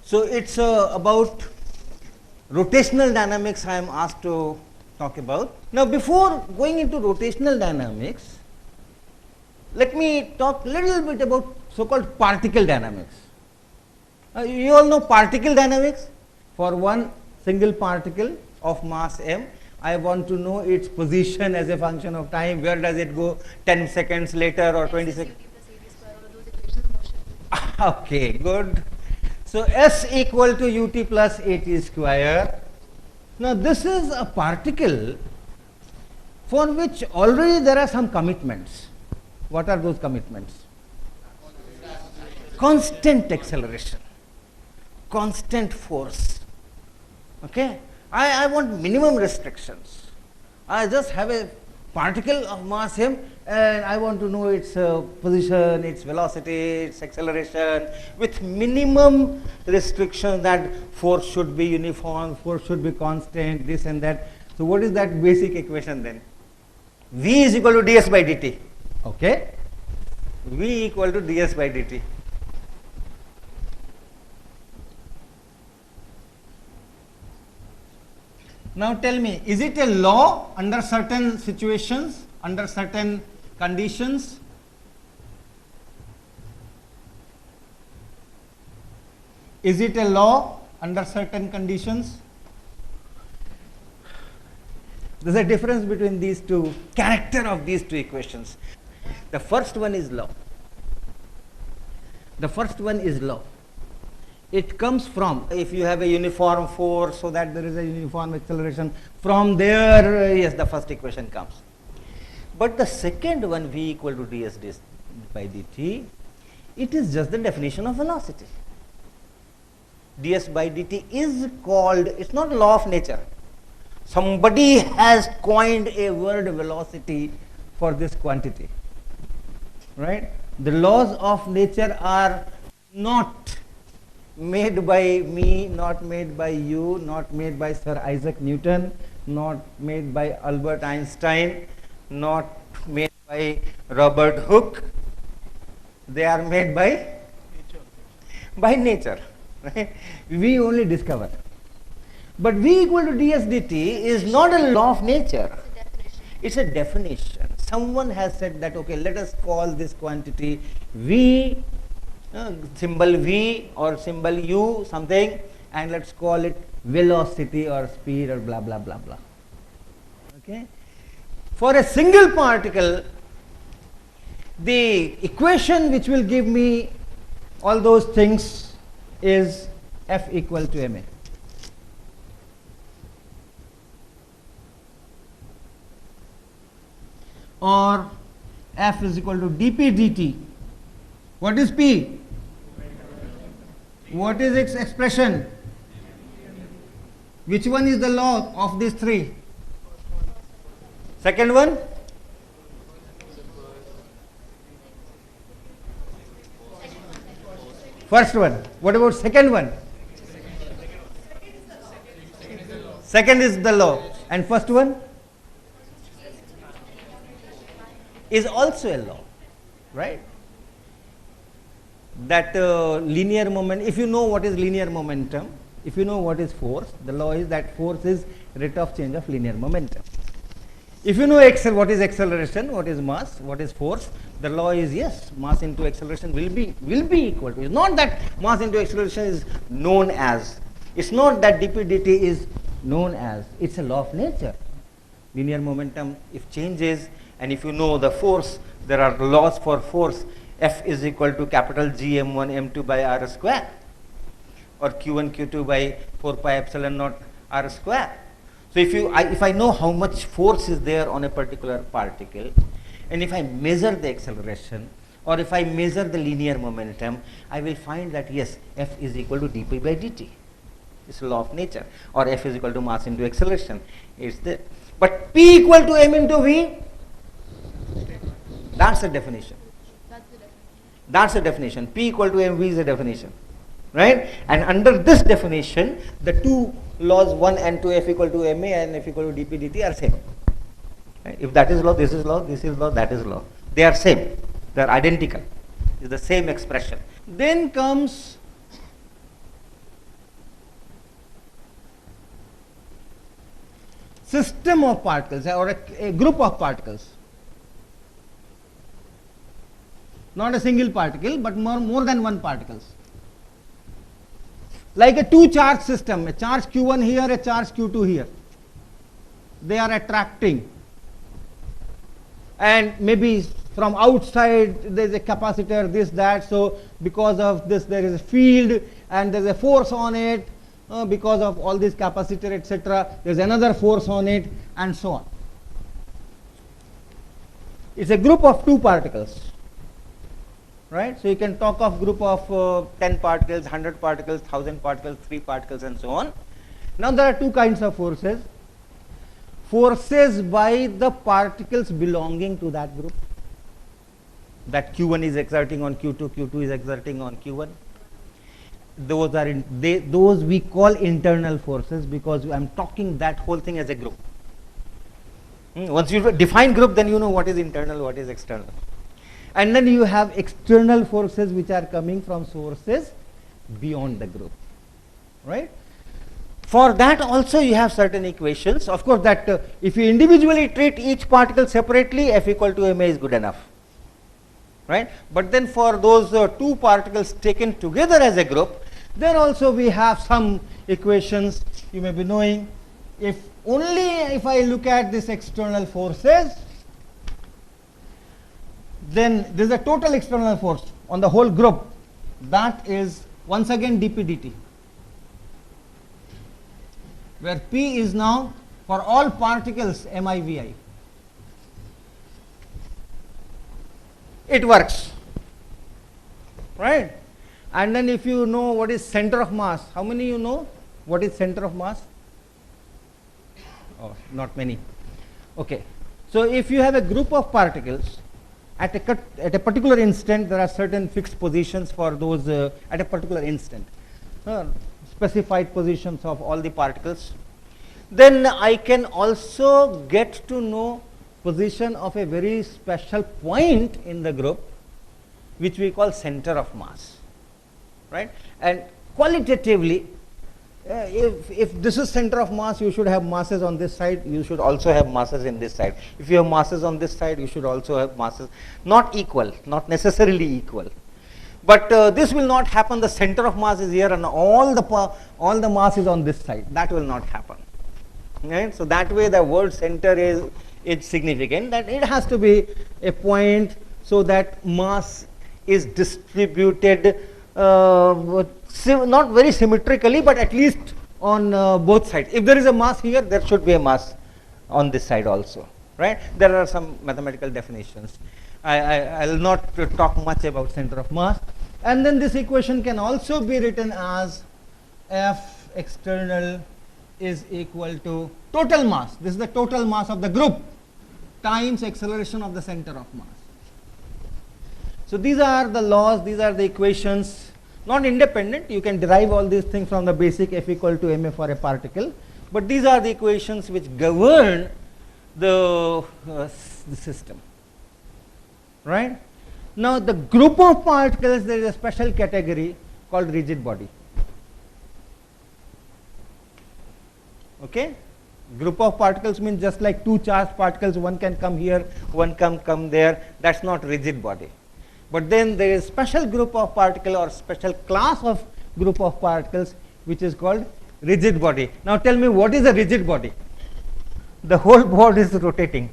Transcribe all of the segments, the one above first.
So it's about rotational dynamics I am asked to talk about. Now before going into rotational dynamics, let me talk a little bit about so-called particle dynamics. You all know particle dynamics. For one single particle of mass m, I want to know its position as a function of time. Where does it go 10 seconds later or 20 seconds? Okay, good. So S equal to ut plus at square. Now this is a particle for which already there are some commitments. What are those commitments? Constant acceleration, constant force. Okay, I want minimum restrictions. I just have a particle of mass m and I want to know its position, its velocity, its acceleration with minimum restriction that force should be uniform, force should be constant, this and that. So what is that basic equation then? V is equal to ds by dt. Okay, V equal to ds by dt. Now tell me, is it a law under certain situations, under certain conditions? Is it a law under certain conditions? There is a difference between these two, character of these two equations. The first one is law. The first one is law. It comes from, if you have a uniform force, so that there is a uniform acceleration, from there, yes, the first equation comes. But the second one, V equal to ds by dt, it is just the definition of velocity. ds by dt is called, it's not a law of nature. Somebody has coined a word velocity for this quantity, right? The laws of nature are not made by me, not made by you, not made by Sir Isaac Newton, not made by Albert Einstein, not made by Robert Hooke. They are made by nature. By nature, right? We only discover. But V equal to ds dt is not a law of nature. It's a definition. Someone has said that, okay, let us call this quantity V, symbol V or symbol U something, and let's call it velocity or speed or blah blah blah blah. Okay. For a single particle, the equation which will give me all those things is F equal to ma. Or F is equal to dp dt. What is P? What is its expression? Which one is the law of these three? Second one? First one. What about second one? Second is the law. And first one? Is also a law, right? That linear moment, if you know what is linear momentum, if you know what is force, the law is that force is rate of change of linear momentum. If you know what is acceleration, what is mass, what is force, the law is yes, mass into acceleration will be equal to. It's not that mass into acceleration is known as. It's not that dp dt is known as. It's a law of nature. Linear momentum, if changes, and if you know the force, there are laws for force. F is equal to capital G m1 m2 by r square, or q1 q2 by 4 pi epsilon naught r square. So if I know how much force is there on a particular particle, and if I measure the acceleration, or if I measure the linear momentum, I will find that yes, F is equal to dp by dt. It's a law of nature. Or F is equal to mass into acceleration. It's there. But P equal to m into V, that's the definition. That's the definition. P equal to mv is a definition, right? And under this definition, the two laws 1 and 2, F equal to ma and F equal to dp dt are same. Right? If that is law, this is law, this is law, that is law. They are same. They are identical. It's the same expression. Then comes system of particles or a group of particles. Not a single particle, but more than one particles. Like a two charge system, a charge q1 here, a charge q2 here. They are attracting. And maybe from outside there is a capacitor, this, that. So because of this there is a field and there is a force on it. Because of all this capacitor, etc. There is another force on it, and so on. It's a group of two particles. Right? So you can talk of group of 10 particles, 100 particles, 1000 particles, 3 particles, and so on. Now there are two kinds of forces. Forces by the particles belonging to that group. That q1 is exerting on q2, q2 is exerting on q1. Those are those we call internal forces, because I am talking that whole thing as a group. Once you define group, then you know what is internal, what is external. And then you have external forces which are coming from sources beyond the group, right? For that also you have certain equations. Of course, that if you individually treat each particle separately, F equal to ma is good enough, right? But then for those two particles taken together as a group, then also we have some equations you may be knowing. If I look at this external forces, then there is a total external force on the whole group. That is once again dp dt, where P is now for all particles MIVI. It works, right? And then if you know what is center of mass, how many you know what is center of mass? Oh, not many. Okay. So if you have a group of particles, at a particular instant, there are certain fixed positions for those at a particular instant, specified positions of all the particles. Then I can also get to know position of a very special point in the group, which we call center of mass, right? And qualitatively, if this is center of mass, you should have masses on this side, you should also have masses in this side. If you have masses on this side, you should also have masses, not equal, not necessarily equal. But this will not happen. The center of mass is here and all the mass is on this side. That will not happen, right? So that way the word center is significant, that it has to be a point so that mass is distributed not very symmetrically, but at least on both sides. If there is a mass here, there should be a mass on this side also, right? There are some mathematical definitions. I will not talk much about center of mass. And then this equation can also be written as F external is equal to total mass. This is the total mass of the group times acceleration of the center of mass. So these are the laws, these are the equations, not independent. You can derive all these things from the basic F equal to ma for a particle, but these are the equations which govern the system, right? Now the group of particles, there is a special category called rigid body. Okay, group of particles means just like two charged particles, one can come here, one can come there. That's not rigid body. But then there is special group of particle or special class of group of particles which is called rigid body. Now tell me, what is a rigid body? The whole board is rotating.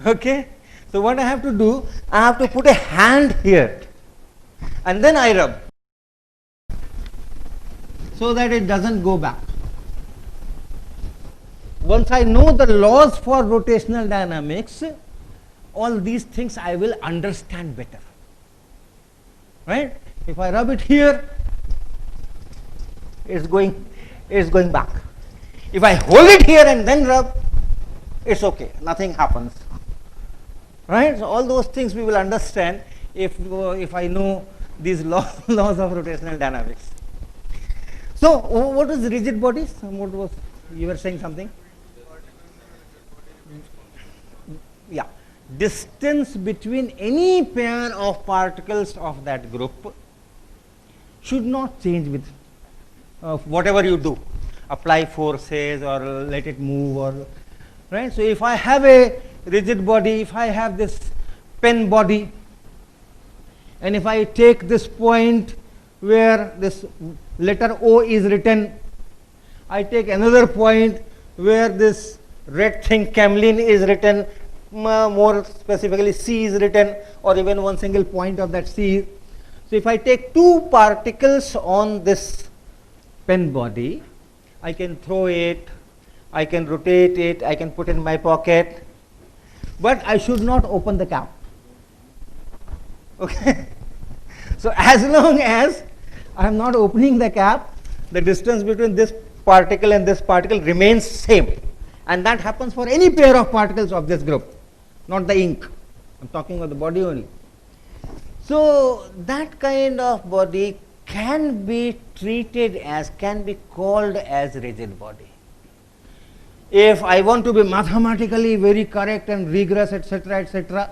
Okay, so what I have to do, I have to put a hand here and then I rub so that it doesn't go back. Once I know the laws for rotational dynamics, all these things I will understand better, right? If I rub it here, it's going back. If I hold it here and then rub, it's okay, nothing happens, right? So all those things we will understand if I know these laws of rotational dynamics. So what is rigid bodies? What was, you were saying something? Yeah. Distance between any pair of particles of that group should not change with whatever you do. apply forces or let it move, or right. So if I have a rigid body, if I have this pen body, and if I take this point where this letter O is written, I take another point where this red thing camelin is written, more specifically C is written, or even one single point of that C. So if I take two particles on this pen body, I can throw it, I can rotate it, I can put in my pocket, but I should not open the cap. Okay. So as long as I am not opening the cap, the distance between this particle and this particle remains same, and that happens for any pair of particles of this group, not the ink. I am talking of the body only. So that kind of body can be treated as, can be called as rigid body. If I want to be mathematically very correct and rigorous, etc., etc.,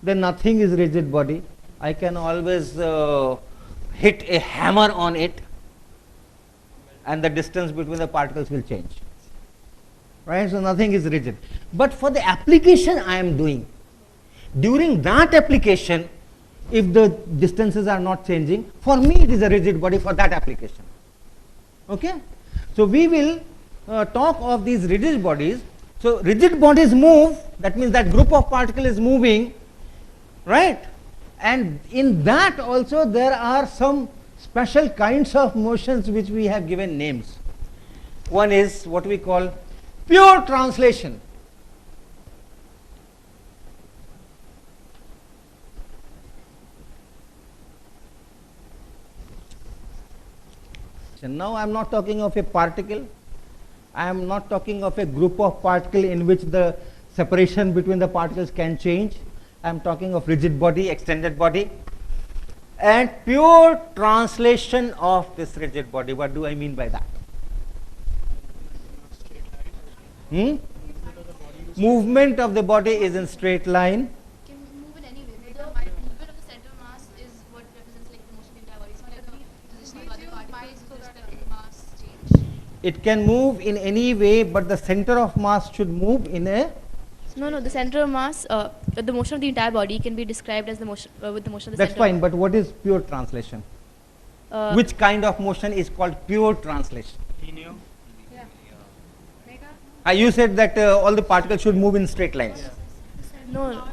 then nothing is rigid body. I can always hit a hammer on it, and the distance between the particles will change. Right? So nothing is rigid. But for the application I am doing, during that application, if the distances are not changing, for me it is a rigid body for that application. Okay? So we will talk of these rigid bodies. So rigid bodies move, that means that group of particles is moving, right? And in that also there are some special kinds of motions which we have given names. One is what we call pure translation. So now I am not talking of a particle, I am not talking of a group of particles in which the separation between the particles can change. I am talking of rigid body, extended body, and pure translation of this rigid body. What do I mean by that? Movement of the body is in straight line. Can move in any way. The movement of the center of mass is what represents like the motion of the entire body. It's not like the position of other particles so that the mass change. It can move in any way, but the center of mass should move in a. No, the center of mass, the motion of the entire body can be described as the motion with the motion of the That's center. fine, but what is pure translation? Which kind of motion is called pure translation? Linear. You said that all the particles should move in straight lines. No,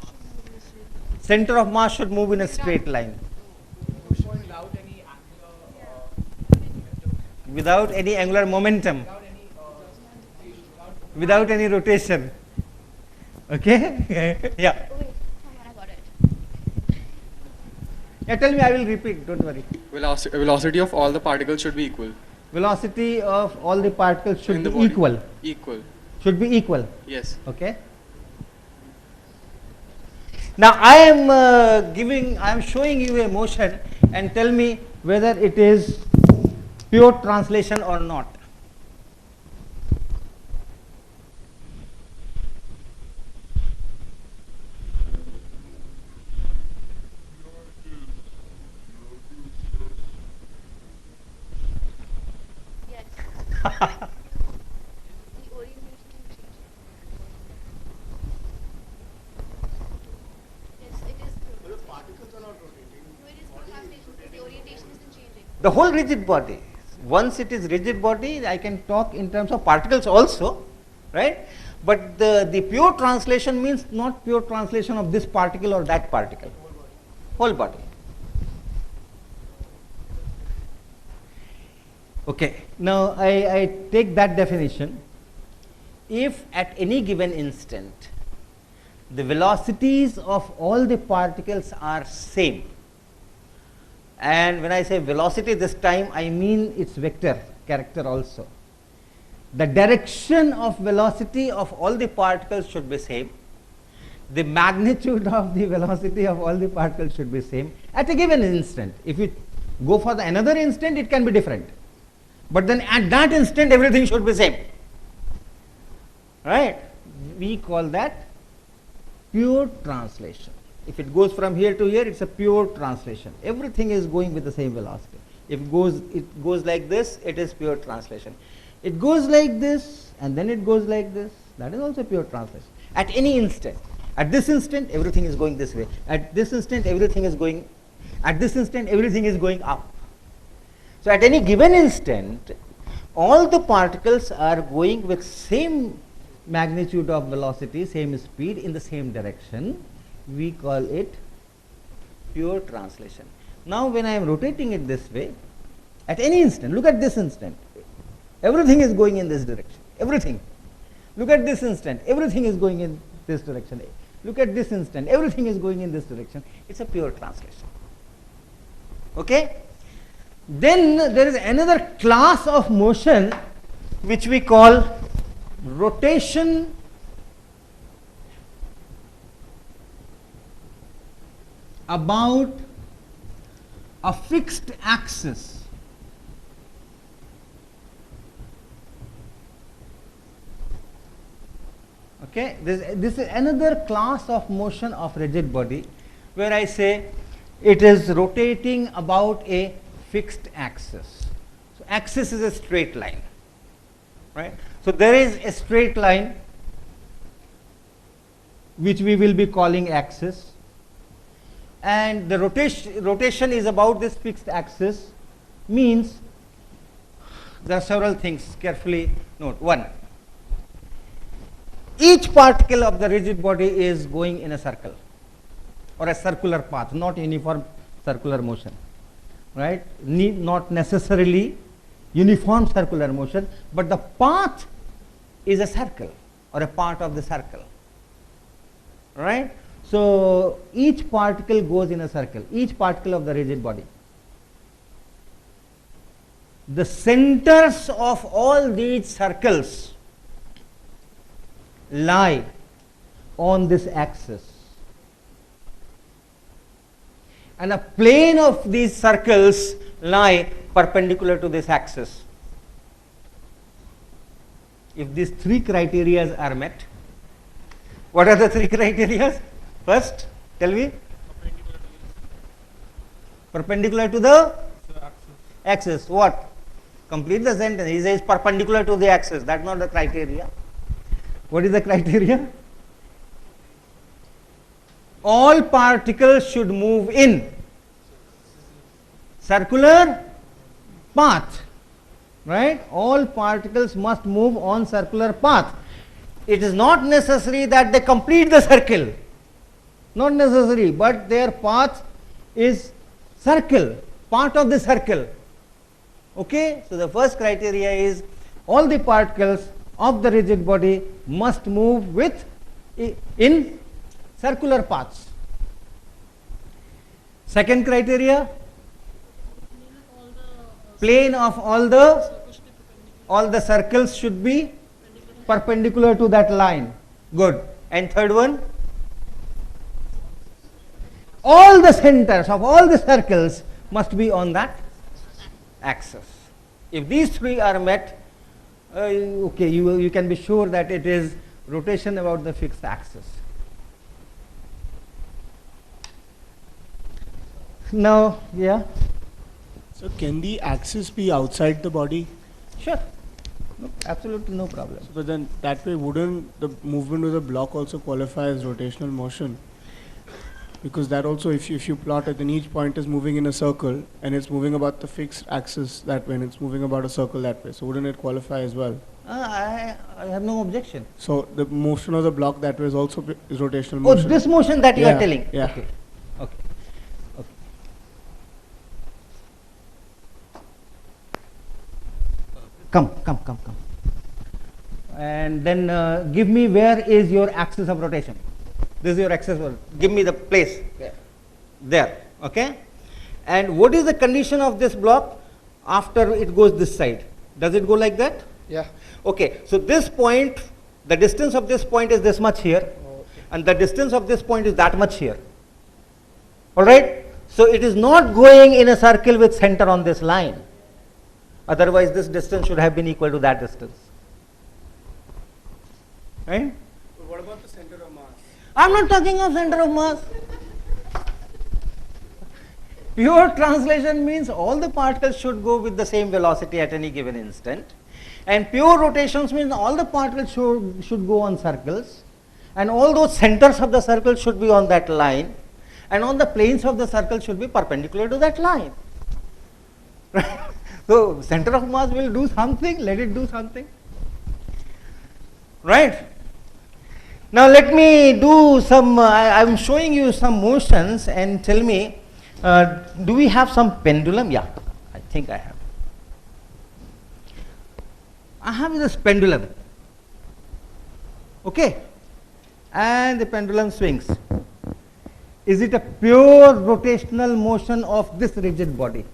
Center of mass should move in a straight line. Without any angular momentum. Without any rotation. Okay? Yeah. I got it. Yeah, tell me, I will repeat, don't worry. Velocity of all the particles should be equal. Velocity of all the particles should In the be body. equal. Equal. Should be equal. Yes. Okay. Now I am showing you a motion, and tell me whether it is pure translation or not. Yes. The orientation can change. Yes, it is pure. The particles are not rotating. No, it is pure translation because the orientation isn't changing. The whole rigid body. Once it is rigid body, I can talk in terms of particles also, right? But the pure translation means not pure translation of this particle or that particle. Whole body. Okay. Now I take that definition. If at any given instant the velocities of all the particles are same, and when I say velocity this time I mean its vector character also. The direction of velocity of all the particles should be same. The magnitude of the velocity of all the particles should be same at a given instant. If you go for another instant, it can be different. But then at that instant, everything should be same. Right? We call that pure translation. If it goes from here to here, it's a pure translation. Everything is going with the same velocity. If it goes like this, it is pure translation. It goes like this and then it goes like this. That is also pure translation. At any instant. At this instant, everything is going this way. At this instant, everything is going. At this instant, everything is going up. So at any given instant, all the particles are going with same magnitude of velocity, same speed in the same direction. We call it pure translation. Now when I am rotating it this way, at any instant, look at this instant, everything is going in this direction, everything. Look at this instant, everything is going in this direction. Look at this instant, everything is going in this direction. It's a pure translation. Okay? Then there is another class of motion which we call rotation about a fixed axis. Okay, this is another class of motion of rigid body where I say it is rotating about a fixed axis. So axis is a straight line, right? So there is a straight line which we will be calling axis, and the rotation is about this fixed axis, means there are several things, carefully note. One, each particle of the rigid body is going in a circle or a circular path, not uniform circular motion, right? Not necessarily uniform circular motion, but the path is a circle or a part of the circle, right? So each particle goes in a circle, each particle of the rigid body. The centers of all these circles lie on this axis, and a plane of these circles lie perpendicular to this axis. If these three criteria are met, what are the three criteria? First, tell me. Perpendicular to the axis. What? Complete the sentence. He says perpendicular to the axis. That's not the criteria. What is the criteria? All particles should move in circular path, right? All particles must move on circular path. It is not necessary that they complete the circle, not necessary, but their path is circle, part of the circle. Okay, so the first criteria is all the particles of the rigid body must move with in circular paths. Second criteria, plane of all the circles should be perpendicular to that line. Good. And third one, all the centers of all the circles must be on that axis. If these three are met, okay, you can be sure that it is rotation about the fixed axis. Now, yeah. So can the axis be outside the body? Sure. No, absolutely no problem. So but then that way wouldn't the movement of the block also qualify as rotational motion? Because that also, if you plot it, then each point is moving in a circle and it's moving about the fixed axis that way, and it's moving about a circle that way. So wouldn't it qualify as well? I have no objection. So the motion of the block that way is also is rotational Oh, motion. this motion that you are telling. Yeah. Okay. Okay. Okay. Come. And then give me where is your axis of rotation. This is your axis. Give me the place. There. Okay. And what is the condition of this block after it goes this side? Does it go like that? Yeah. Okay. So this point, the distance of this point is this much here, and the distance of this point is that much here. All right. So it is not going in a circle with center on this line. Otherwise, this distance should have been equal to that distance. Right? But what about the center of mass? I'm not talking of center of mass. Pure translation means all the particles should go with the same velocity at any given instant, And pure rotations means all the particles should go on circles, and all those centers of the circle should be on that line, and all the planes of the circle should be perpendicular to that line. Right? So center of mass will do something, let it do something. Right? Now let me do some, I am showing you some motions, and tell me, do we have some pendulum? Yeah, I think I have. I have this pendulum, okay, and the pendulum swings. Is it a pure rotational motion of this rigid body?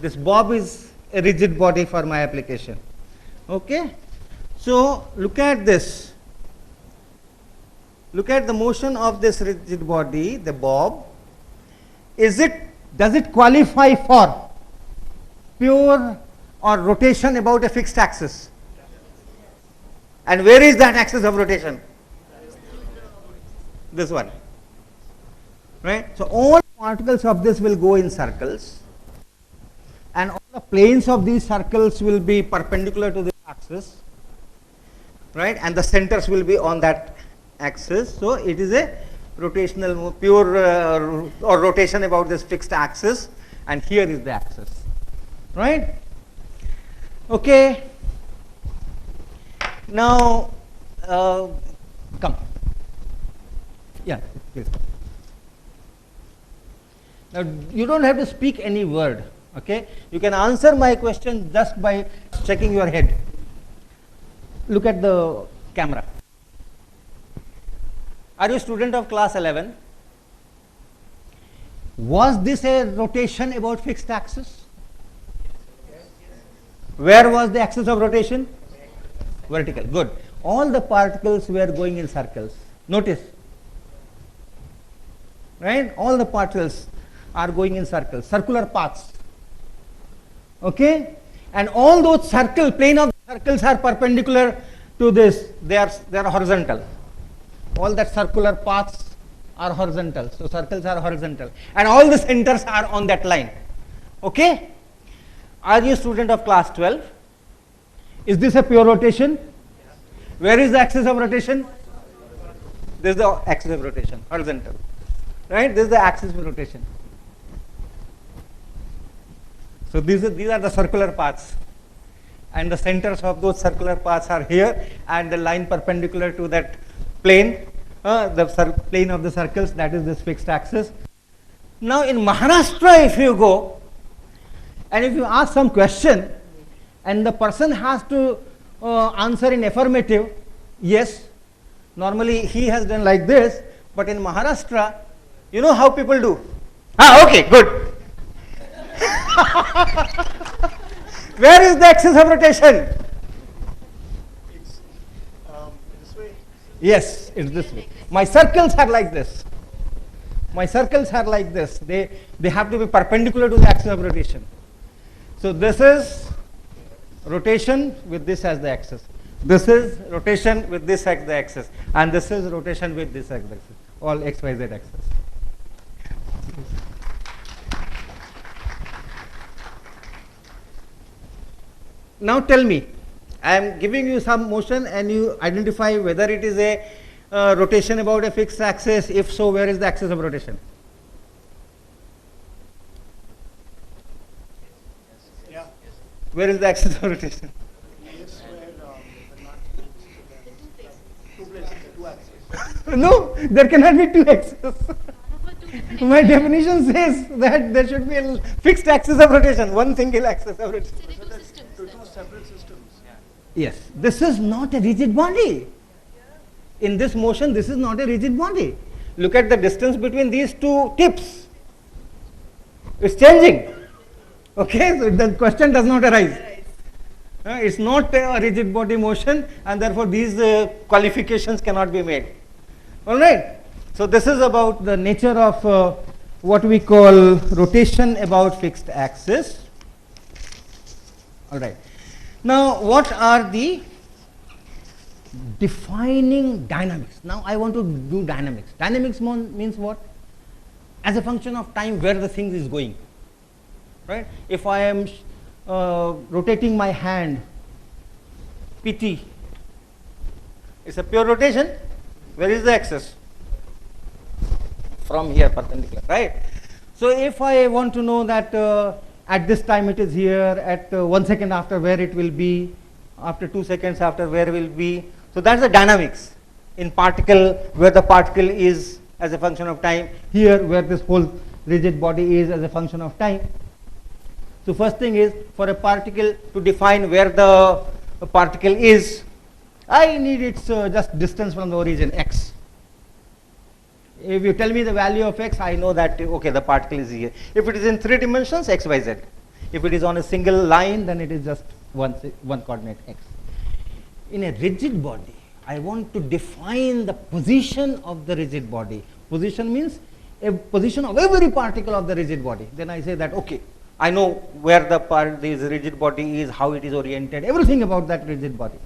This bob is a rigid body for my application, okay. So look at this, look at the motion of this rigid body, the bob. Does it qualify for pure or rotation about a fixed axis? And where is that axis of rotation? This one, right? So all particles of this will go in circles, and all the planes of these circles will be perpendicular to this axis, right? And the centers will be on that axis. So it is a rotational, pure or rotation about this fixed axis, and here is the axis, right? Okay. Now, come. Yeah, please. Now, you don't have to speak any word, okay? You can answer my question just by checking your head. Look at the camera. Are you a student of class 11? Was this a rotation about fixed axis? Where was the axis of rotation? Vertical. Good. All the particles were going in circles. Notice. Right? All the particles are going in circles, circular paths. Okay? And all those plane of circles are perpendicular to this. They are horizontal. All that circular paths are horizontal. So circles are horizontal. And all the centers are on that line. Okay? Are you a student of class 12? Is this a pure rotation? Where is the axis of rotation? This is the axis of rotation, horizontal. Right? This is the axis of rotation. So these are the circular paths. And the centers of those circular paths are here, and the line perpendicular to that plane, the plane of the circles, that is this fixed axis. Now in Maharashtra, if you go, and if you ask some question, and the person has to answer in affirmative, yes, normally he has done like this, but in Maharashtra, you know how people do? Ah, okay, good. Where is the axis of rotation? It's this way. Yes, it's this way. My circles are like this. My circles are like this. They have to be perpendicular to the axis of rotation. So this is rotation with this as the axis. This is rotation with this as the axis. And this is rotation with this as the axis. All x, y, z axis. Now tell me, I am giving you some motion and you identify whether it is a rotation about a fixed axis. If so, where is the axis of rotation? Yeah. Where is the axis of rotation? Yes, where the knot is two places, two axes. No, there cannot be two axes. My definition says that there should be a fixed axis of rotation, one single axis of rotation. So there are two systems. Two separate systems. Yes, this is not a rigid body. In this motion, this is not a rigid body. Look at the distance between these two tips. It's changing. Okay, so the question does not arise. It's not a rigid body motion, and therefore these qualifications cannot be made. All right. So this is about the nature of what we call rotation about fixed axis. All right. Now, what are the defining dynamics? Now, I want to do dynamics. Dynamics means what? As a function of time, where the thing is going. Right? If I am rotating my hand PT. It's a pure rotation. Where is the axis? From here perpendicular, right? So if I want to know that at this time it is here, at 1 second after where it will be, after 2 seconds after where will be. So that's the dynamics in particle, where the particle is as a function of time, here where this whole rigid body is as a function of time. So first thing is, for a particle to define where the particle is, I need its just distance from the origin, x. If you tell me the value of x, I know that okay, the particle is here. If it is in 3 dimensions, x, y, z. If it is on a single line, then it is just one coordinate x. In a rigid body, I want to define the position of the rigid body. Position means a position of every particle of the rigid body. Then I say that okay, I know where this rigid body is, how it is oriented, everything about that rigid body.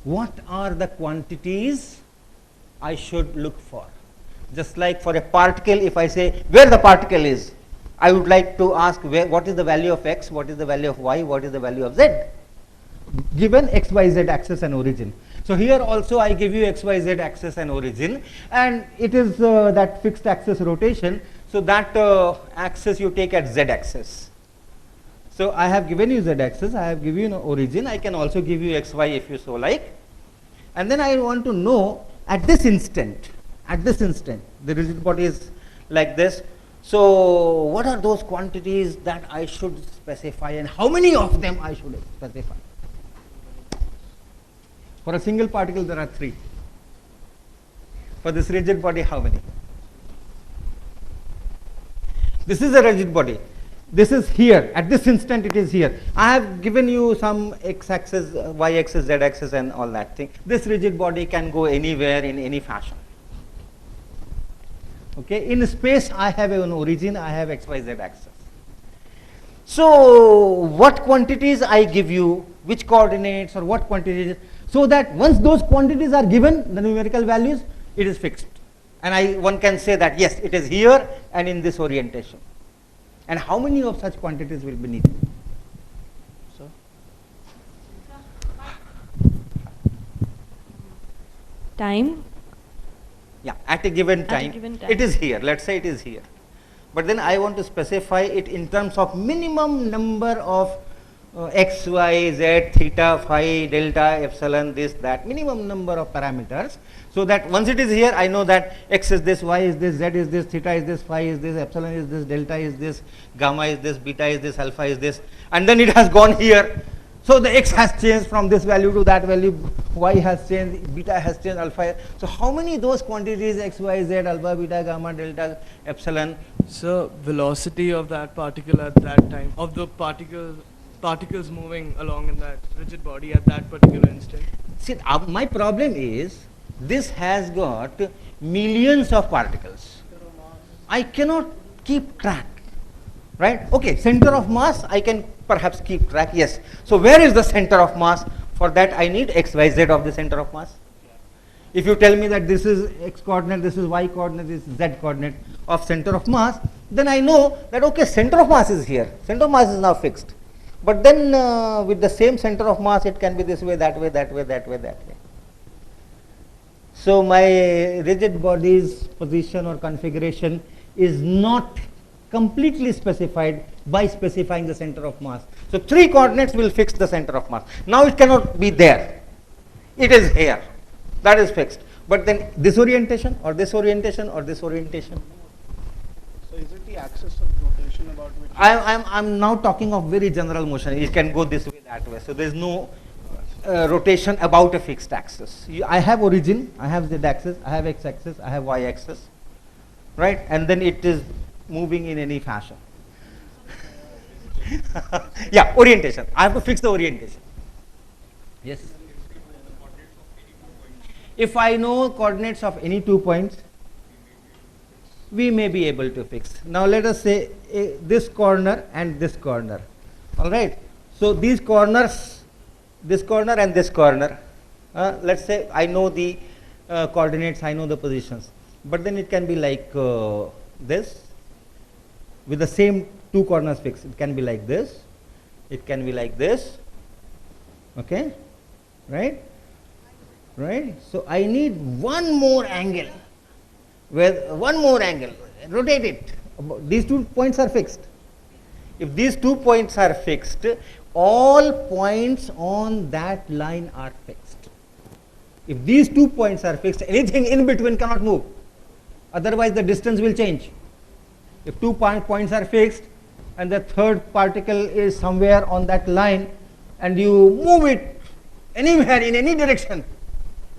What are the quantities I should look for? Just like for a particle, if I say where the particle is, I would like to ask what is the value of x, what is the value of y, what is the value of z, given x, y, z axis and origin. So here also I give you x, y, z axis and origin, and it is that fixed axis rotation. So that axis you take at z axis. So I have given you z axis, I have given you origin, I can also give you x, y if you so like. And then I want to know at this instant, the rigid body is like this. So what are those quantities that I should specify, and how many of them I should specify? For a single particle there are 3. For this rigid body, how many? This is a rigid body. This is here. At this instant it is here. I have given you some x-axis, y-axis, z-axis and all that thing. This rigid body can go anywhere in any fashion. Okay. In space I have an origin, I have x, y, z axis. So what quantities I give you, which coordinates or what quantities, so that once those quantities are given, the numerical values, it is fixed. And one can say that yes, it is here and in this orientation. And how many of such quantities will be needed? So, Time? yeah, at a given time, given time. it is here. Let's say it is here. But then I want to specify it in terms of minimum number of x, y, z, theta, phi, delta, epsilon, this, that, minimum number of parameters. So that once it is here, I know that x is this, y is this, z is this, theta is this, phi is this, epsilon is this, delta is this, gamma is this, beta is this, alpha is this, and then it has gone here. So the x has changed from this value to that value, y has changed, beta has changed, alpha. So how many those quantities x, y, z, alpha, beta, gamma, delta, epsilon? So velocity of that particle at that time, of the particles moving along in that rigid body at that particular instant. See, my problem is this has got millions of particles. I cannot keep track, right? Okay, center of mass I can perhaps keep track, yes. So where is the center of mass? For that I need x, y, z of the center of mass. If you tell me that this is x coordinate, this is y coordinate, this is z coordinate of center of mass, then I know that okay, center of mass is here. Center of mass is now fixed. But then with the same center of mass, it can be this way, that way, that way, that way, that way. So my rigid body's position or configuration is not completely specified by specifying the center of mass. So 3 coordinates will fix the center of mass. Now it cannot be there. It is here. That is fixed. But then this orientation or this orientation or this orientation. So is it the axis of rotation about which? I'm now talking of very general motion. It can go this way, that way. So there is no rotation about a fixed axis. I have origin, I have z axis, I have x axis, I have y axis, right? And then it is moving in any fashion. Yeah, orientation. I have to fix the orientation. Yes. If I know coordinates of any 2 points, we may be able to fix. Now let us say this corner and this corner. All right. So these corners, this corner and this corner. Let's say I know the coordinates, I know the positions. But then it can be like this, with the same 2 corners fixed. It can be like this. It can be like this. Okay, right? Right? So I need one more angle, rotate it. These 2 points are fixed. If these 2 points are fixed, all points on that line are fixed. If these 2 points are fixed, anything in between cannot move. Otherwise, the distance will change. If 2 points are fixed and the third particle is somewhere on that line and you move it anywhere in any direction,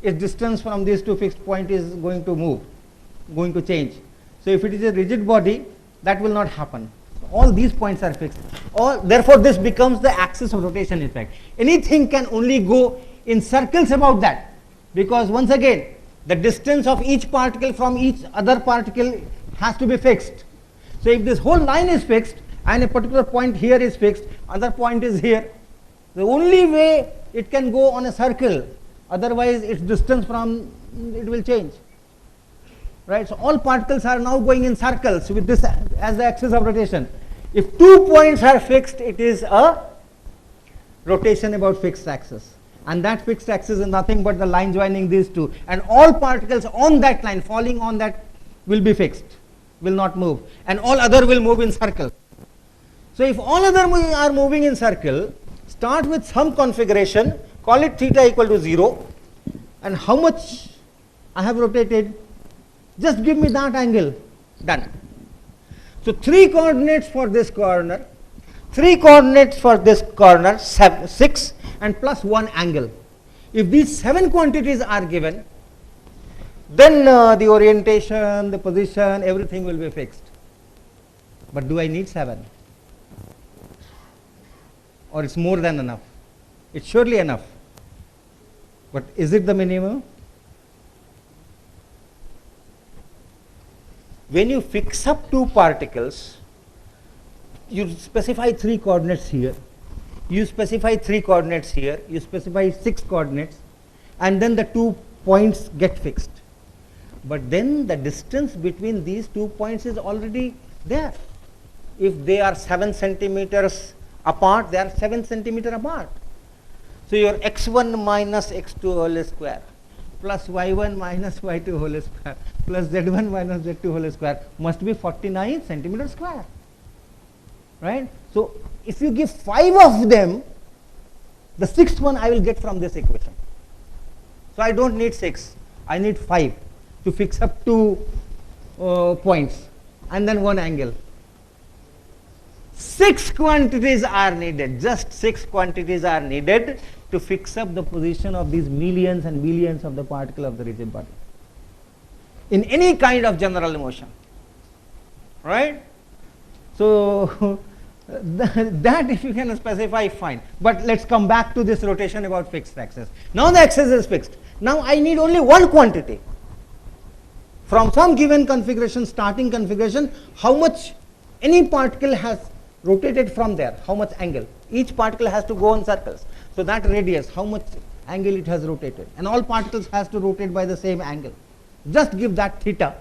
its distance from these 2 fixed points is going to move, going to change. So if it is a rigid body, that will not happen. All these points are fixed. Therefore, this becomes the axis of rotation effect. Anything can only go in circles about that, because once again, the distance of each particle from each other particle has to be fixed. So if this whole line is fixed and a particular point here is fixed, other point is here, the only way it can go on a circle, otherwise its distance from it will change. Right? So all particles are now going in circles with this as the axis of rotation. If 2 points are fixed, it is a rotation about fixed axis, and that fixed axis is nothing but the line joining these two, and all particles on that line falling on that will be fixed, will not move, and all other will move in circle. So if all other are moving in circle, start with some configuration, call it theta equal to 0, and how much I have rotated, just give me that angle, done. So 3 coordinates for this corner, 3 coordinates for this corner, 6, and plus 1 angle. If these 7 quantities are given, then the orientation, the position, everything will be fixed. But do I need 7? Or it's more than enough? It's surely enough. But is it the minimum? When you fix up 2 particles, you specify 3 coordinates here, you specify 3 coordinates here, you specify 6 coordinates, and then the 2 points get fixed. But then the distance between these 2 points is already there. If they are 7 centimeters apart, they are 7 centimeters apart. So your x1 minus x2 whole square plus y1 minus y2 whole square plus z1 minus z2 whole square must be 49 centimeters square. Right? So if you give 5 of them, the 6th one I will get from this equation. So I don't need 6, I need 5 to fix up 2 points and then 1 angle. 6 quantities are needed, just 6 quantities are needed to fix up the position of these millions and billions of the particle of the rigid body in any kind of general motion. Right? So that if you can specify, fine. But let's come back to this rotation about fixed axis. Now the axis is fixed. Now I need only 1 quantity. From some given configuration, starting configuration, how much any particle has rotated from there, how much angle. Each particle has to go in circles. So that radius, how much angle it has rotated. And all particles has to rotate by the same angle. Just give that theta.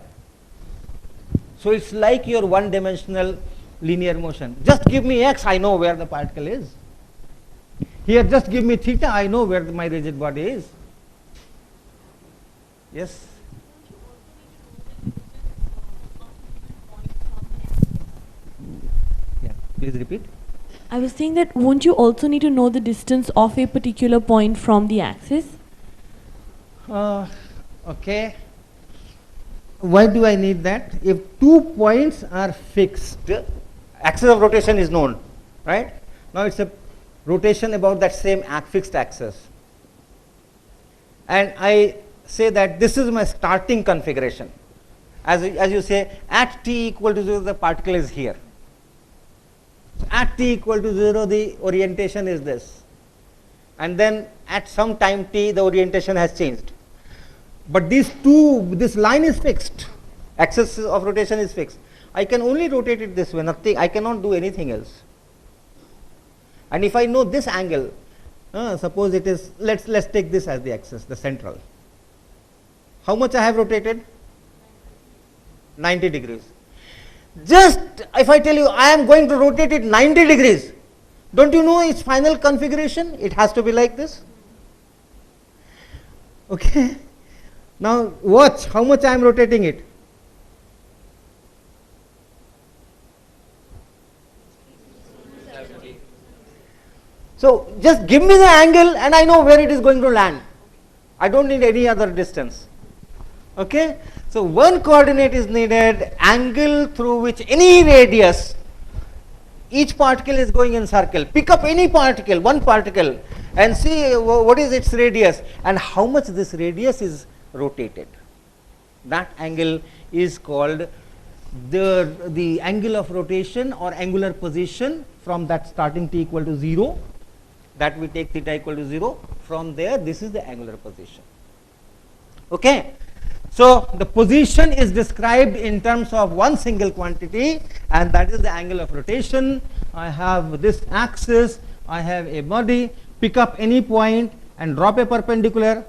So it's like your one-dimensional linear motion. Just give me x, I know where the particle is. Here just give me theta, I know where my rigid body is. Yes? Yeah, please repeat. I was saying that won't you also need to know the distance of a particular point from the axis? Okay. Why do I need that? If 2 points are fixed, axis of rotation is known, right? Now it's a rotation about that same fixed axis. And I say that this is my starting configuration. As you say, at t equal to 0, the particle is here. At t equal to 0, the orientation is this. And then at some time t, the orientation has changed. But this line is fixed. Axis of rotation is fixed. I can only rotate it this way, nothing, I cannot do anything else. And if I know this angle, suppose it is, let's take this as the axis, the central. How much I have rotated? 90 degrees. Just if I tell you I am going to rotate it 90 degrees, Don't you know its final configuration? It has to be like this. Okay. Now watch how much I am rotating it. So just give me the angle and I know where it is going to land. I don't need any other distance. Okay. So one coordinate is needed, angle through which any radius, each particle is going in circle. Pick up any particle, one particle, and see what is its radius and how much this radius is rotated. That angle is called the angle of rotation or angular position from that starting t equal to 0, that we take theta equal to 0. From there, this is the angular position. Okay. So the position is described in terms of one single quantity, and that is the angle of rotation. I have this axis, I have a body, pick up any point and drop a perpendicular.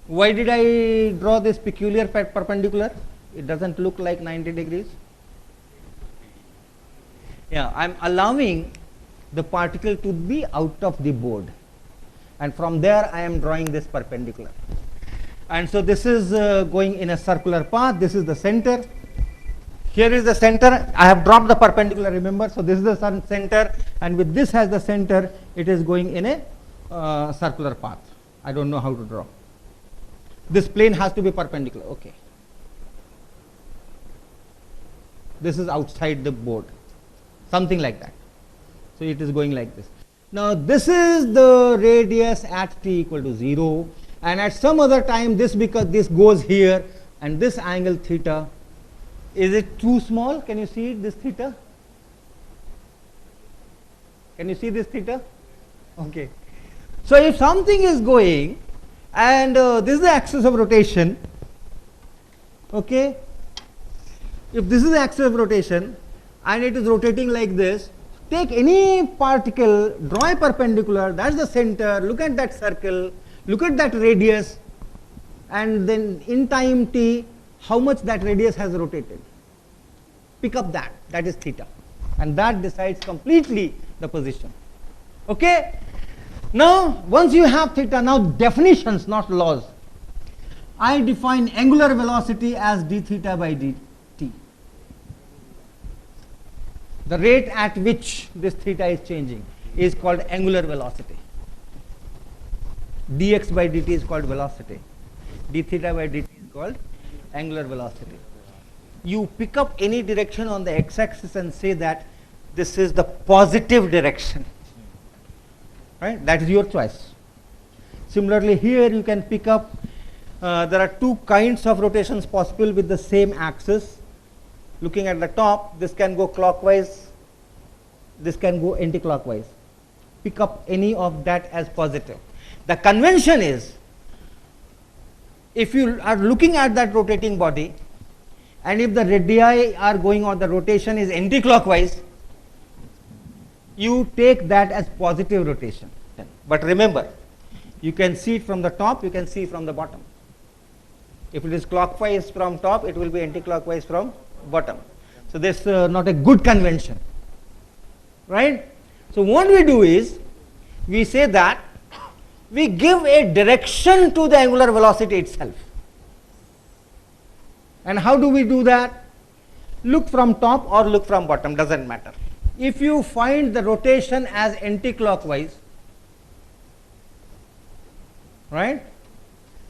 Why did I draw this peculiar perpendicular? It doesn't look like 90 degrees. Yeah, I am allowing the particle to be out of the board, and from there I am drawing this perpendicular. And so this is going in a circular path. This is the center. Here is the center. I have dropped the perpendicular, remember. So this is the center, and with this as the center, it is going in a circular path. I don't know how to draw. This plane has to be perpendicular. Okay. This is outside the board, something like that. So it is going like this. Now this is the radius at t equal to 0, and at some other time this, because this goes here, and this angle theta, is it too small? Can you see this theta? Can you see this theta? Okay. So if something is going, and this is the axis of rotation, okay, if this is the axis of rotation and it is rotating like this, take any particle, draw a perpendicular, that is the center, look at that circle, look at that radius, and then in time t, how much that radius has rotated. Pick up that, that is theta, and that decides completely the position. Okay. Now once you have theta, now definitions, not laws. I define angular velocity as d theta by dt. The rate at which this theta is changing is called angular velocity. Dx by dt is called velocity. D theta by dt is called angular velocity. You pick up any direction on the x-axis and say that this is the positive direction. Right? That is your choice. Similarly, here you can pick up, there are two kinds of rotations possible with the same axis. Looking at the top, this can go clockwise, this can go anti-clockwise. Pick up any of that as positive. The convention is, if you are looking at that rotating body, and if the radii are going on, the rotation is anti-clockwise, you take that as positive rotation. But remember, you can see it from the top, you can see it from the bottom. If it is clockwise from top, it will be anti-clockwise from bottom. So this is not a good convention, right? So what we do is, we say that we give a direction to the angular velocity itself. And how do we do that? Look from top or look from bottom, doesn't matter. If you find the rotation as anti-clockwise, right,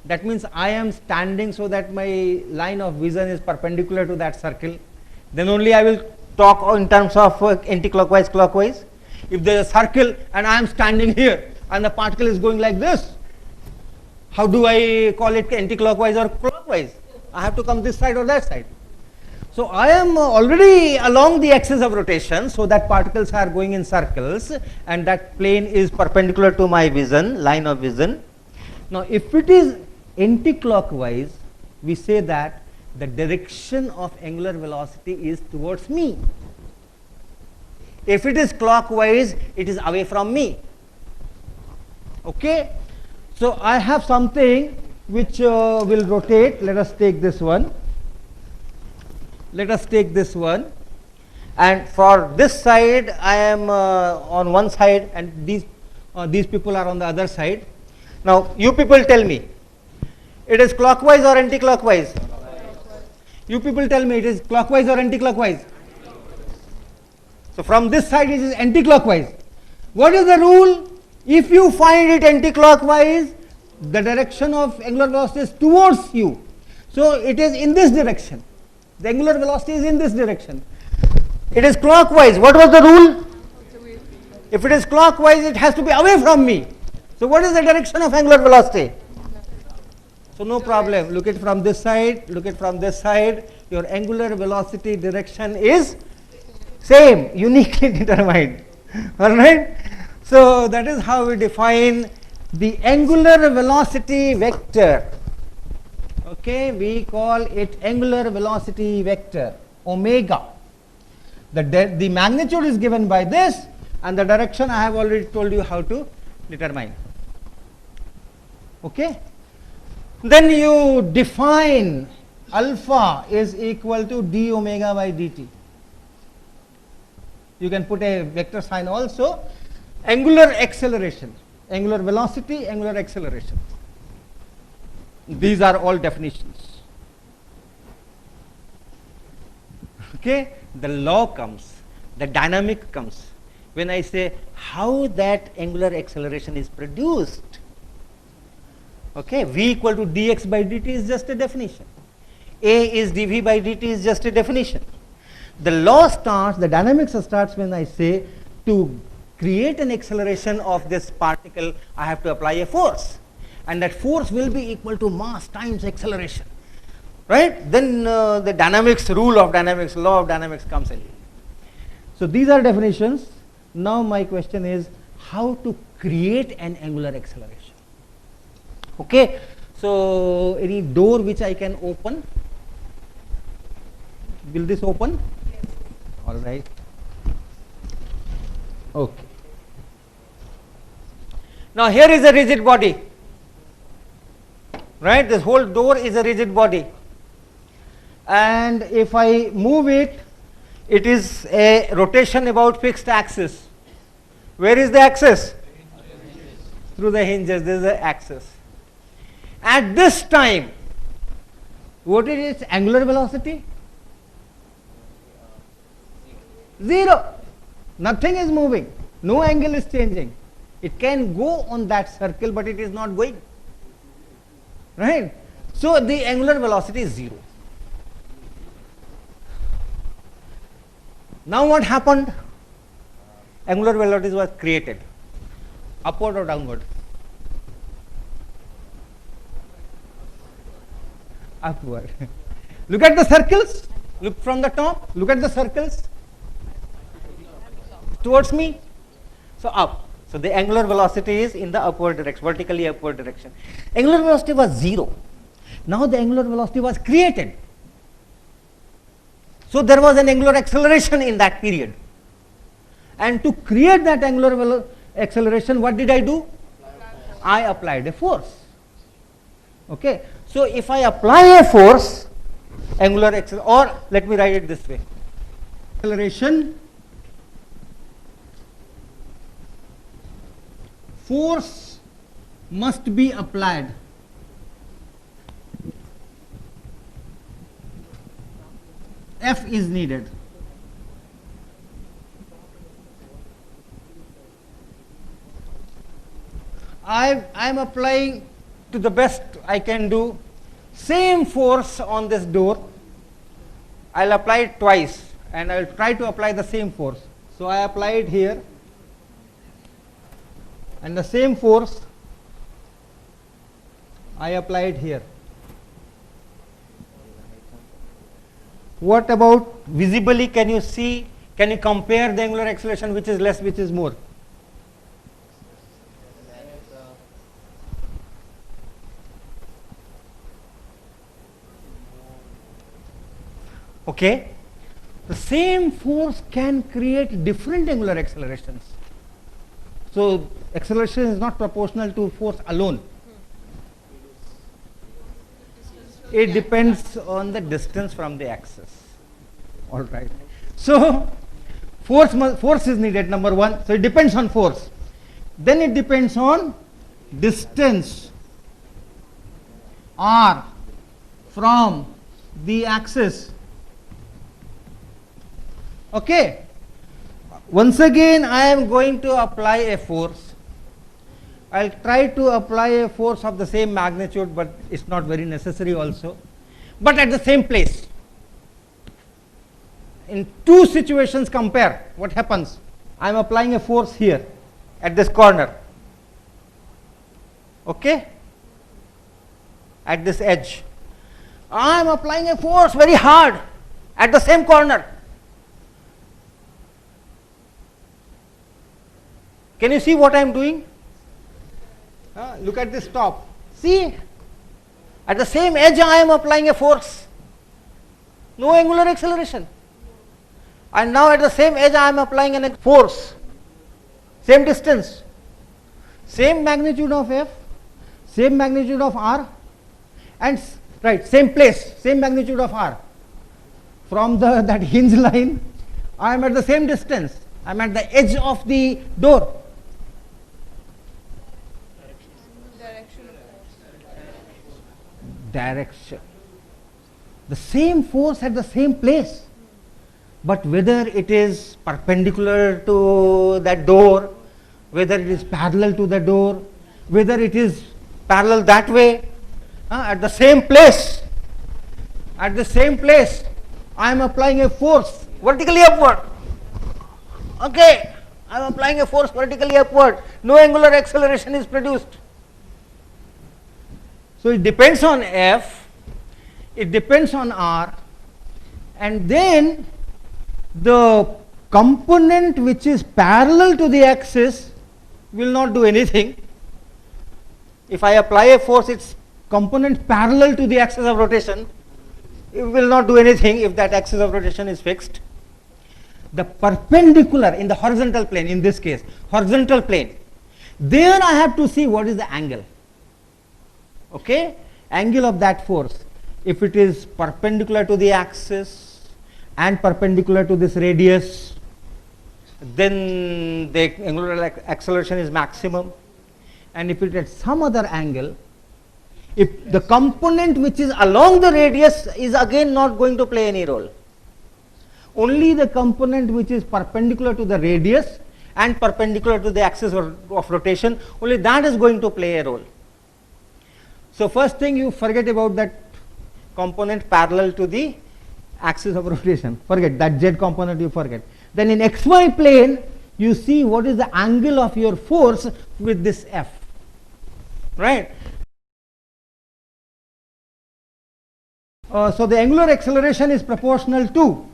that means I am standing so that my line of vision is perpendicular to that circle, then only I will talk in terms of anti-clockwise, clockwise. If there is a circle and I am standing here and the particle is going like this, how do I call it anti-clockwise or clockwise? I have to come this side or that side. So I am already along the axis of rotation, so that particles are going in circles and that plane is perpendicular to my vision, line of vision. Now if it is anti-clockwise, we say that the direction of angular velocity is towards me. If it is clockwise, it is away from me. Okay. So I have something which will rotate. Let us take this one. Let us take this one, and for this side I am on one side and these people are on the other side. Now you people tell me, it is clockwise or anti-clockwise? You people tell me, it is clockwise or anti-clockwise? So from this side it is anti-clockwise. What is the rule? If you find it anti-clockwise, the direction of angular velocity is towards you. So it is in this direction. The angular velocity is in this direction. It is clockwise. What was the rule? If it is clockwise, it has to be away from me. So what is the direction of angular velocity? So no problem. Look at from this side, look at from this side. Your angular velocity direction is same, uniquely determined. Alright? So that is how we define the angular velocity vector. Okay, we call it angular velocity vector, omega. The magnitude is given by this, and the direction I have already told you how to determine. Okay? Then you define alpha is equal to d omega by dt. You can put a vector sign also. Angular acceleration, angular velocity, angular acceleration. These are all definitions. Okay, the law comes, the dynamic comes when I say how that angular acceleration is produced. Okay, v equal to dx by dt is just a definition. A is dv by dt is just a definition. The law starts, the dynamics starts when I say to create an acceleration of this particle, I have to apply a force, and that force will be equal to mass times acceleration, right? Then the dynamics, rule of dynamics, law of dynamics comes in. So these are definitions. Now my question is how to create an angular acceleration. Okay, so any door which I can open, will this open? Yes. All right. Okay. Now here is a rigid body, right? This whole door is a rigid body, and if I move it, it is a rotation about fixed axis. Where is the axis? Through the hinges, there is the axis. At this time, what is its angular velocity? 0. Nothing is moving, no angle is changing. It can go on that circle, but it is not going, right? So the angular velocity is 0. Now what happened? Angular velocity was created, upward or downward? Upward. Look at the circles, look from the top, look at the circles towards me, so up. So the angular velocity is in the upward direction, vertically upward direction. Angular velocity was 0. Now the angular velocity was created. So there was an angular acceleration in that period. And to create that angular acceleration, what did I do? I applied a force. Okay. So if I apply a force, angular acceleration, or let me write it this way. Acceleration, force must be applied. F is needed. I am applying to the best I can do same force on this door. I will apply it twice and I will try to apply the same force. So I apply it here, and the same force I apply it here. What about visibly? Can you see, can you compare the angular acceleration, which is less, which is more? Okay, the same force can create different angular accelerations. So acceleration is not proportional to force alone. It depends on the distance from the axis. All right. So Force is needed, number one. So it depends on force. Then it depends on distance r from the axis. Okay. Once again, I am going to apply a force. I'll try to apply a force of the same magnitude, but it's not very necessary also. But at the same place. In two situations, compare what happens. I am applying a force here at this corner. Okay? At this edge. I am applying a force very hard at the same corner. Can you see what I am doing? Look at this top. See, at the same edge I am applying a force. No angular acceleration. And now at the same edge I am applying a force. Same distance. Same magnitude of F. Same magnitude of R. And right, same place. Same magnitude of R. From that hinge line, I am at the same distance. I am at the edge of the door. Direction. The same force at the same place, but whether it is perpendicular to that door, whether it is parallel to the door, whether it is parallel that way, at the same place, I am applying a force vertically upward. Okay, I am applying a force vertically upward. No angular acceleration is produced. So it depends on F, it depends on R, and then the component which is parallel to the axis will not do anything. If I apply a force, its component parallel to the axis of rotation, it will not do anything if that axis of rotation is fixed. The perpendicular in the horizontal plane, in this case, horizontal plane, there I have to see what is the angle. Okay, angle of that force. If it is perpendicular to the axis and perpendicular to this radius, then the angular acceleration is maximum. And if it is at some other angle, if the component which is along the radius is again not going to play any role. Only the component which is perpendicular to the radius and perpendicular to the axis of rotation, only that is going to play a role. So first thing, you forget about that component parallel to the axis of rotation. Forget that z component, you forget. Then in xy plane, you see what is the angle of your force with this F. Right? So the angular acceleration is proportional to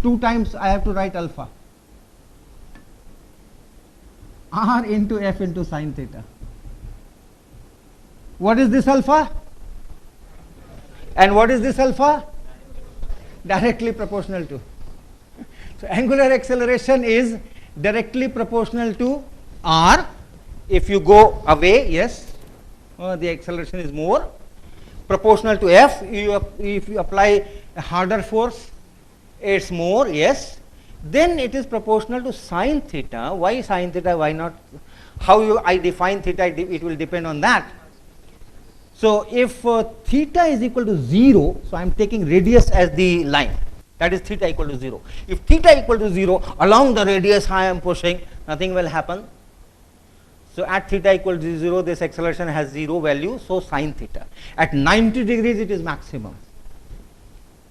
2 times, I have to write alpha, r into F into sine theta. What is this alpha? And what is this alpha? Directly proportional to. So angular acceleration is directly proportional to r. If you go away, yes, the acceleration is more. Proportional to F, if you apply a harder force, it's more, yes. Then it is proportional to sine theta. Why sine theta? Why not? How I define theta, it will depend on that. So if theta is equal to 0, so I am taking radius as the line, that is theta equal to 0. If theta equal to 0, along the radius I am pushing, nothing will happen. So at theta equal to 0, this acceleration has 0 value, so sine theta. At 90 degrees it is maximum.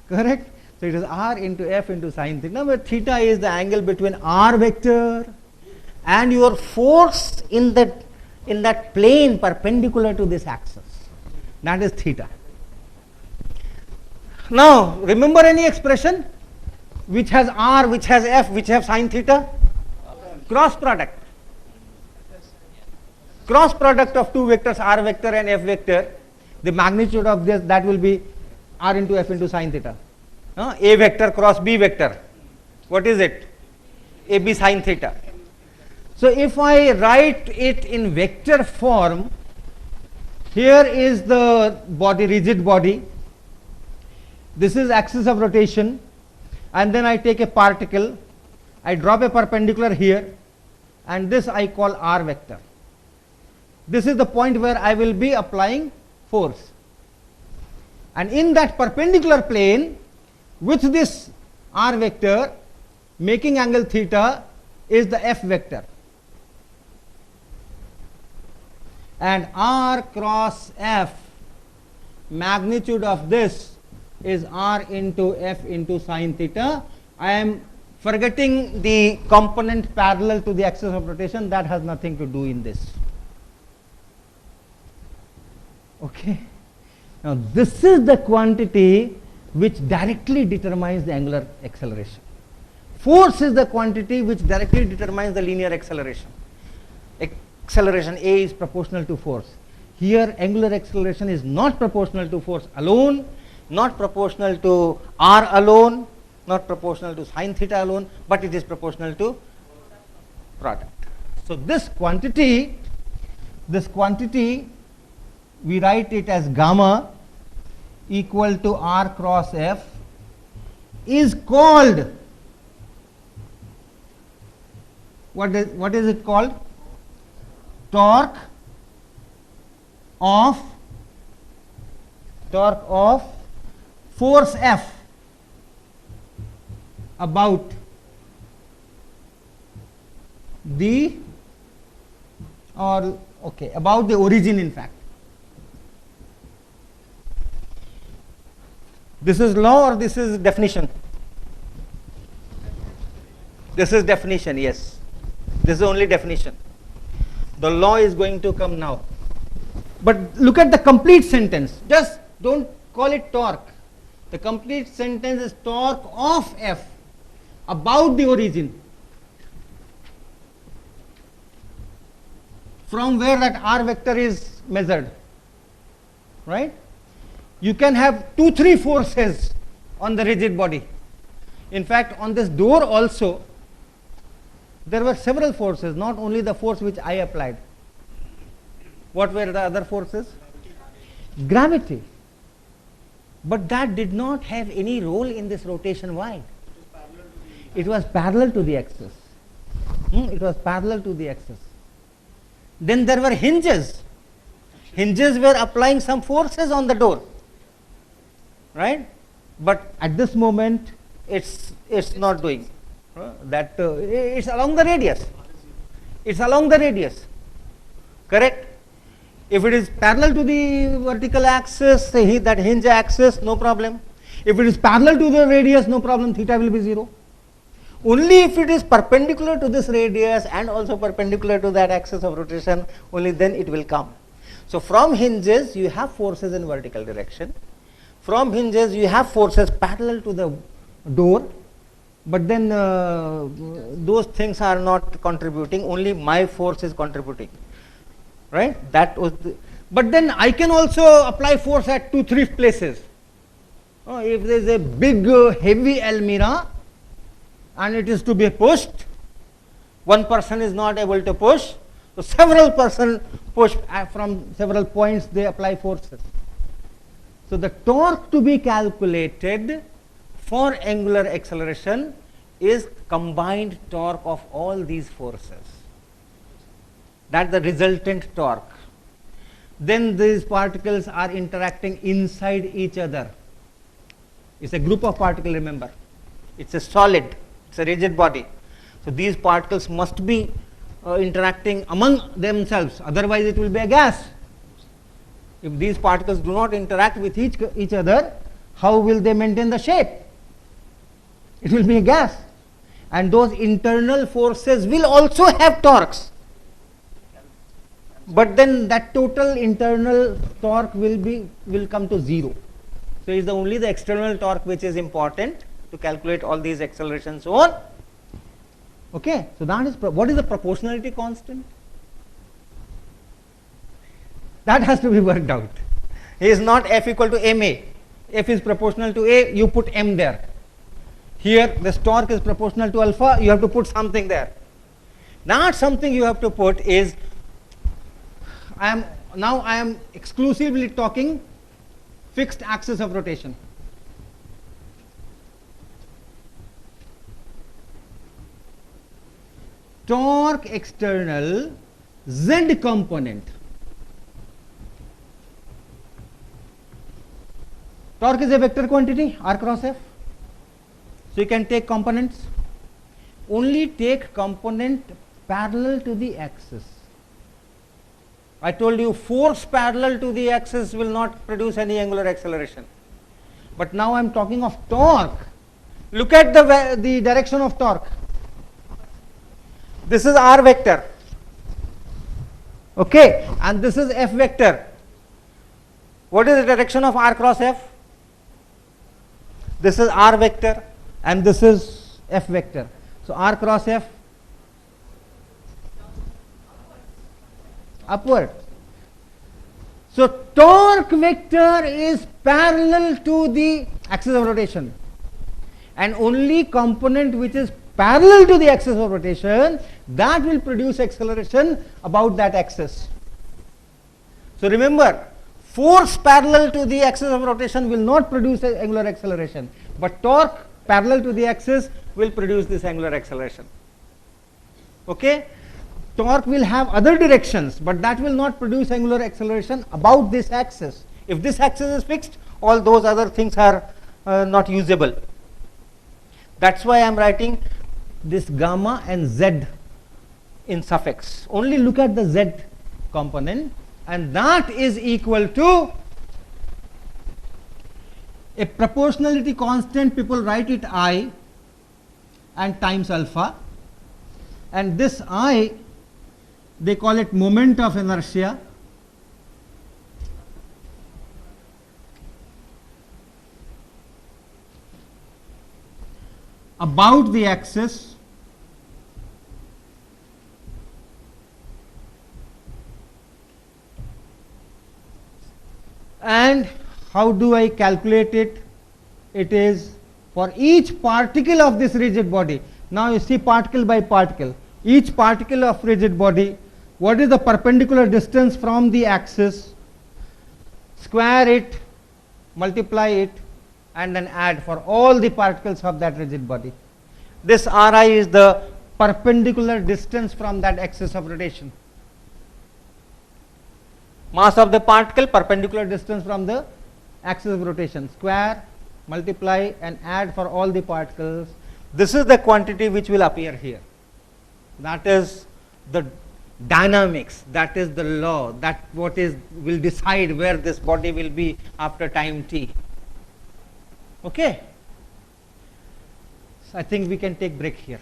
Correct? So it is r into F into sine theta, where theta is the angle between r vector and your force in that plane perpendicular to this axis. That is theta. Now remember any expression which has r, which has F, which have sine theta? Cross product. Cross product of two vectors, r vector and F vector, the magnitude of this, that will be r into F into sine theta. A vector cross B vector, what is it? AB sine theta. So if I write it in vector form, here is the body, rigid body, this is axis of rotation, and then I take a particle I drop a perpendicular here, and this I call r vector. This is the point where I will be applying force. And in that perpendicular plane, with this r vector, making angle theta is the F vector. And r cross F, magnitude of this is r into F into sine theta. I am forgetting the component parallel to the axis of rotation, that has nothing to do in this. Okay. Now this is the quantity which directly determines the angular acceleration. Force is the quantity which directly determines the linear acceleration. Acceleration A is proportional to force. Here angular acceleration is not proportional to force alone, not proportional to r alone, not proportional to sine theta alone, but it is proportional to product. So this quantity we write it as gamma equal to r cross F is called, what is it called? Torque of force F about the about the origin, in fact. This is law or this is definition? This is definition, yes. This is only definition. The law is going to come now. But look at the complete sentence. Just don't call it torque. The complete sentence is torque of F about the origin, from where that r vector is measured, right? You can have 2-3 forces on the rigid body. In fact, on this door also, there were several forces, not only the force which I applied. What were the other forces? Gravity. But that did not have any role in this rotation Y. It was parallel to the axis. It was parallel to the axis. Then there were hinges. Hinges were applying some forces on the door, right? But at this moment, it's not doing that. It's along the radius. It's along the radius. Correct? If it is parallel to the vertical axis, say that hinge axis, no problem. If it is parallel to the radius, no problem, theta will be 0. Only if it is perpendicular to this radius and also perpendicular to that axis of rotation, only then it will come. So from hinges you have forces in vertical direction. From hinges you have forces parallel to the door, but then those things are not contributing, only my force is contributing, right? That was but then I can also apply force at 2-3 places. If there is a big heavy almirah and it is to be pushed, one person is not able to push, so several person push from several points, they apply forces. So the torque to be calculated for angular acceleration is combined torque of all these forces. That's the resultant torque. Then these particles are interacting inside each other. It's a group of particles, remember. It's a solid, it's a rigid body. So these particles must be interacting among themselves, otherwise it will be a gas. If these particles do not interact with each other, how will they maintain the shape? It will be a gas. And those internal forces will also have torques. But then that total internal torque will come to 0. So it is only the external torque which is important to calculate all these accelerations so on. Okay, so that is what is the proportionality constant? That has to be worked out. It is not F equal to ma. F is proportional to A, you put m there. Here this torque is proportional to alpha, you have to put something there. Not something you have to put is, I am exclusively talking fixed axis of rotation. torque external z component. Torque is a vector quantity r cross f. So you can take components. Only take component parallel to the axis. I told you force parallel to the axis will not produce any angular acceleration. But now I am talking of torque. Look at the direction of torque. This is r vector. Okay, and this is f vector. What is the direction of r cross f? This is r vector and this is f vector. So r cross f upward. So torque vector is parallel to the axis of rotation, and only component which is parallel to the axis of rotation, that will produce acceleration about that axis. So remember, force parallel to the axis of rotation will not produce angular acceleration, but torque parallel to the axis will produce this angular acceleration. Okay? Torque will have other directions, but that will not produce angular acceleration about this axis. If this axis is fixed, all those other things are not usable. That's why I am writing this gamma and z in suffix. Only look at the z component, and that is equal to a proportionality constant. People write it I and times alpha, and this I, they call it moment of inertia. About the axis, and how do I calculate it? It is for each particle of this rigid body. Now you see particle by particle. Each particle of rigid body, what is the perpendicular distance from the axis? Square it, multiply it, and then add for all the particles of that rigid body. This Ri is the perpendicular distance from that axis of rotation. Mass of the particle, perpendicular distance from the axis of rotation. Square, multiply, and add for all the particles. This is the quantity which will appear here. That is the dynamics, that is the law, that what is will decide where this body will be after time t. Okay, so I think we can take break here.